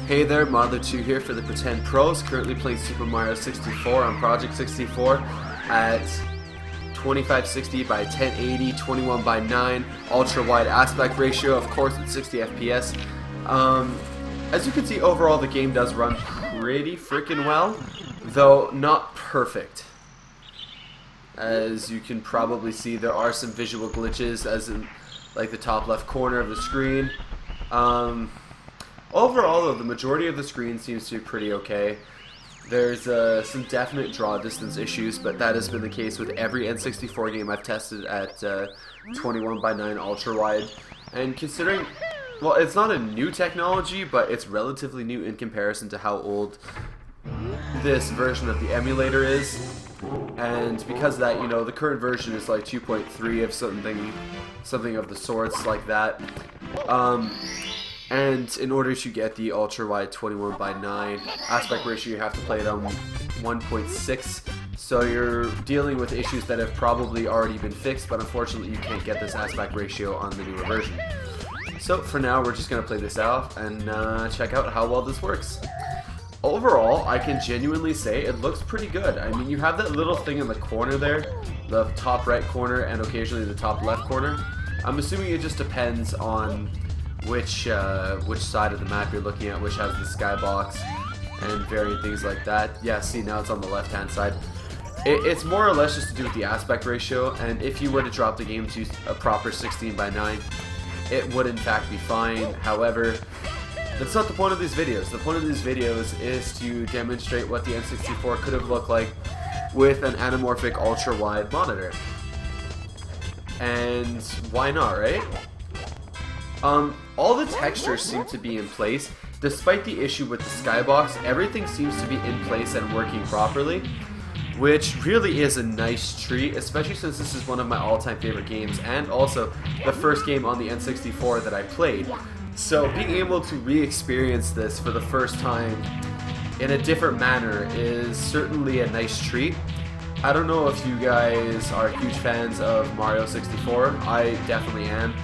Hey there, Modeler2 here for the Pretend Pros, currently playing Super Mario 64 on Project64 at 2560 by 1080, 21 by 9, ultra wide aspect ratio, of course at 60 FPS. As you can see, overall the game does run pretty freaking well, though not perfect. As you can probably see, there are some visual glitches, as in like the top left corner of the screen. Overall, though, the majority of the screen seems to be pretty okay. There's some definite draw distance issues, but that has been the case with every N64 game I've tested at 21 by 9 ultra wide. And considering, well, it's not a new technology, but it's relatively new in comparison to how old this version of the emulator is. And because of that, you know, the current version is like 2.3 of something of the sorts like that. And in order to get the ultra-wide 21 by 9 aspect ratio, you have to play it on 1.6. So you're dealing with issues that have probably already been fixed, but unfortunately you can't get this aspect ratio on the newer version. So for now, we're just going to play this out and check out how well this works. Overall, I can genuinely say it looks pretty good. I mean, you have that little thing in the corner there, the top right corner and occasionally the top left corner. I'm assuming it just depends on which side of the map you're looking at, which has the skybox and varying things like that. Yeah, see, now it's on the left hand side. It's more or less just to do with the aspect ratio, and if you were to drop the game to a proper 16 by 9, it would in fact be fine. However, that's not the point of these videos. The point of these videos is to demonstrate what the N64 could have looked like with an anamorphic ultra wide monitor. And why not, right? All the textures seem to be in place. Despite the issue with the skybox, everything seems to be in place and working properly, which really is a nice treat, especially since this is one of my all-time favorite games and also the first game on the N64 that I played. So being able to re-experience this for the first time in a different manner is certainly a nice treat. I don't know if you guys are huge fans of Mario 64. I definitely am.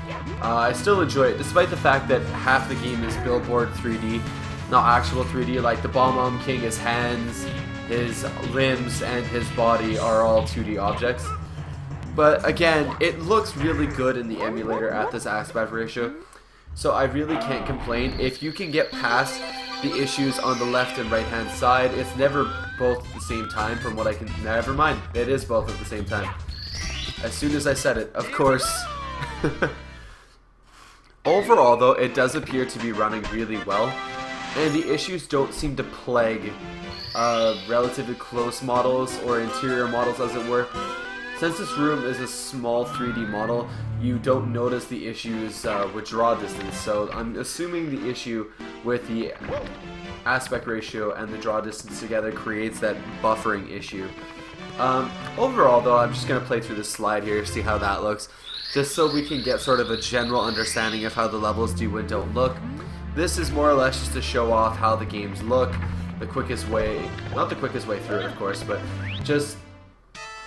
I still enjoy it, despite the fact that half the game is billboard 3D, not actual 3D. Like the Bomb King, his hands, his limbs, and his body are all 2D objects. But again, it looks really good in the emulator at this aspect ratio, so I really can't complain. If you can get past the issues on the left and right hand side, it's never both at the same time from what I can, never mind, it is both at the same time. As soon as I said it, of course. Overall though, it does appear to be running really well, and the issues don't seem to plague relatively close models or interior models, as it were. Since this room is a small 3D model, you don't notice the issues with draw distance, so I'm assuming the issue with the aspect ratio and the draw distance together creates that buffering issue. Overall though, I'm just going to play through this slide here, see how that looks, just so we can get sort of a general understanding of how the levels do and don't look. This is more or less just to show off how the games look, the quickest way, not the quickest way through it of course, but just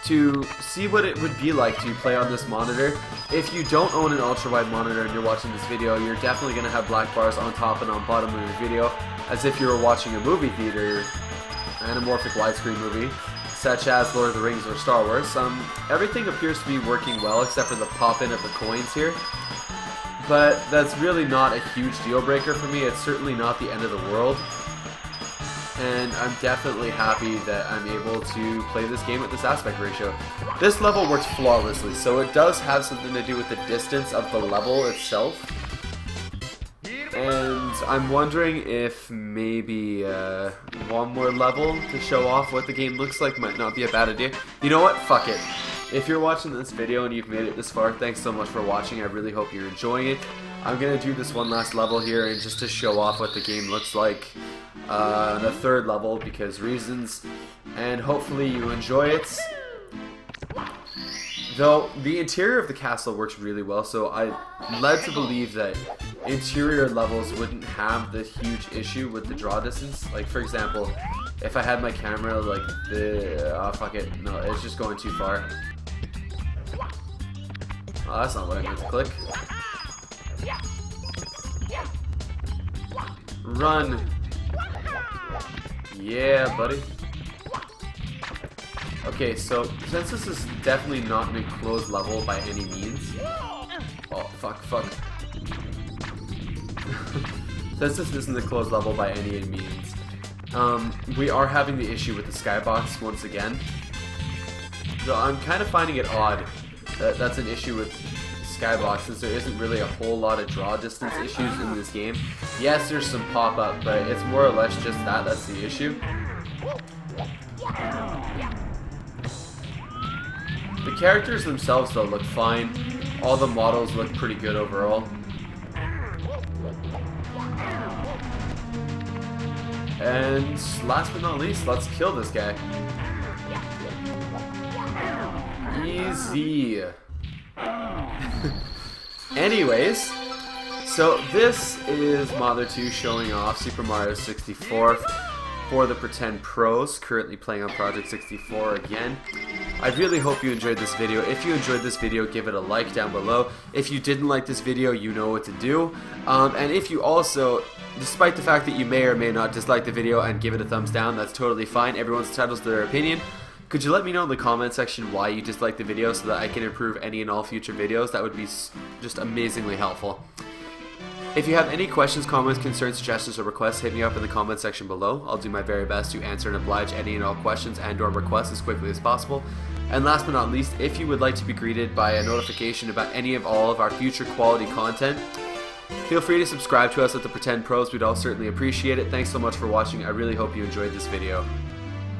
to see what it would be like to play on this monitor. If you don't own an ultra-wide monitor and you're watching this video, you're definitely going to have black bars on top and on bottom of your video, as if you were watching a movie theater, anamorphic widescreen movie, such as Lord of the Rings or Star Wars. Everything appears to be working well except for the pop-in of the coins here. But that's really not a huge deal breaker for me. It's certainly not the end of the world. And I'm definitely happy that I'm able to play this game at this aspect ratio. This level works flawlessly, so it does have something to do with the distance of the level itself. And I'm wondering if maybe one more level to show off what the game looks like might not be a bad idea. You know what? Fuck it. If you're watching this video and you've made it this far, thanks so much for watching. I really hope you're enjoying it. I'm going to do this one last level here and just to show off what the game looks like. The third level because reasons, and hopefully you enjoy it. Though the interior of the castle works really well, so I'm led to believe that interior levels wouldn't have the huge issue with the draw distance. Like for example, if I had my camera like oh fuck it, no, it's just going too far. Oh, that's not what I meant to click. Run. Yeah, buddy. Okay, so since this is definitely not an enclosed level by any means. Oh, fuck. Since this isn't a closed level by any means, we are having the issue with the skybox once again. So I'm kind of finding it odd that that's an issue with skybox, since there isn't really a whole lot of draw distance issues in this game. Yes, there's some pop-up, but it's more or less just that's the issue. The characters themselves, though, look fine. All the models look pretty good overall. And last but not least, let's kill this guy. Easy. Anyways, so this is Mother 2 showing off Super Mario 64 for the Pretend Pros, currently playing on Project 64 again. I really hope you enjoyed this video. If you enjoyed this video, give it a like down below. If you didn't like this video, you know what to do. And if you also, despite the fact that you may or may not dislike the video and give it a thumbs down, that's totally fine. Everyone's entitled to their opinion. Could you let me know in the comment section why you dislike the video so that I can improve any and all future videos? That would be just amazingly helpful. If you have any questions, comments, concerns, suggestions, or requests, hit me up in the comment section below. I'll do my very best to answer and oblige any and all questions and or requests as quickly as possible. And last but not least, if you would like to be greeted by a notification about any of all of our future quality content, feel free to subscribe to us at the Pretend Pros. We'd all certainly appreciate it. Thanks so much for watching. I really hope you enjoyed this video.